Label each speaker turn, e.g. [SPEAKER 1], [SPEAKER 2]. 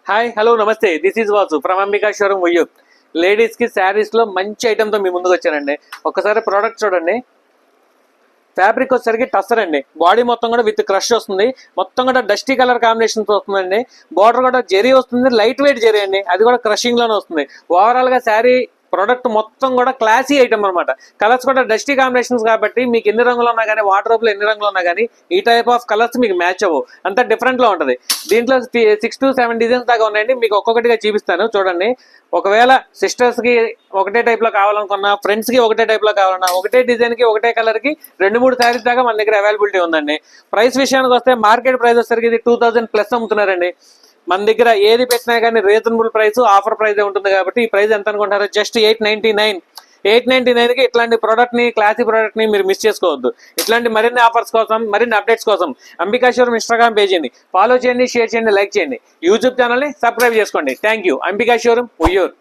[SPEAKER 1] Hi hello నమస్తే, this is Vasu from Ambika showroom Vuyyuru. లేడీస్కి శారీస్లో మంచి ఐటెంతో మీ ముందుకు వచ్చానండి. ఒక్కసారి ప్రోడక్ట్ చూడండి. ఫ్యాబ్రిక్ వచ్చేసరికి టస్సర్ అండి. బాడీ మొత్తం కూడా విత్ క్రష్ వస్తుంది. మొత్తం కూడా డస్టీ కలర్ కాంబినేషన్స్ వస్తుందండి. బార్డర్ కూడా జెరీ వస్తుంది, లైట్ వెయిట్ జెరీ అండి. అది కూడా క్రషింగ్ లోనే వస్తుంది. ఓవరాల్ గా శారీ ప్రోడక్ట్ మొత్తం కూడా క్లాసీ ఐటమ్ అనమాట. కలర్స్ కూడా డస్టీ కాంబినేషన్స్ కాబట్టి మీకు ఎన్ని రంగులు ఉన్నా కానీ, వాటర్ లో ఎన్ని రంగులు ఉన్నా కానీ ఈ టైప్ ఆఫ్ కలర్స్ మీకు మ్యాచ్ అవ్వవు, అంత డిఫరెంట్ లో ఉంటుంది. దీంట్లో 6 to 7 డిజైన్స్ దాకా ఉన్నాయండి. మీకు ఒక్కొక్కటిగా చూపిస్తాను చూడండి. ఒకవేళ సిస్టర్స్ కి ఒకటే టైప్ లో కావాలనుకున్నా, ఫ్రెండ్స్ కి ఒకటే టైప్ లో కావాలన్నా, ఒకటే డిజైన్ కి ఒకటే కలర్ కి 2-3 శారీస్ దాకా మన దగ్గర అవైలబిలిటీ ఉందండి. ప్రైస్ విషయానికి వస్తే మార్కెట్ ప్రైస్ వచ్చేసరికి ఇది 2000 ప్లస్ అమ్ముతున్నారండి. మన దగ్గర ఏది పెట్టినా కానీ రీజనబుల్ ప్రైస్, ఆఫర్ ప్రైస్ ఉంటుంది. కాబట్టి ఈ ప్రైస్ ఎంత అనుకుంటారో, జస్ట్ 899 కి ఇట్లాంటి ప్రోడక్ట్ ని, క్లాసీ ప్రోడక్ట్ ని మీరు మిస్ చేసుకోవద్దు. ఇట్లాంటి మరిన్ని ఆఫర్స్ కోసం, మరిన్ని అప్డేట్స్ కోసం అంబికా షోరూమ్ ఇన్స్టాగ్రామ్ పేజీని ఫాలో చేయండి, షేర్ చేయండి, లైక్ చేయండి. యూట్యూబ్ ఛానల్ ని సబ్స్క్రైబ్ చేసుకోండి. Thank you. Ambika showroom Vuyyuru.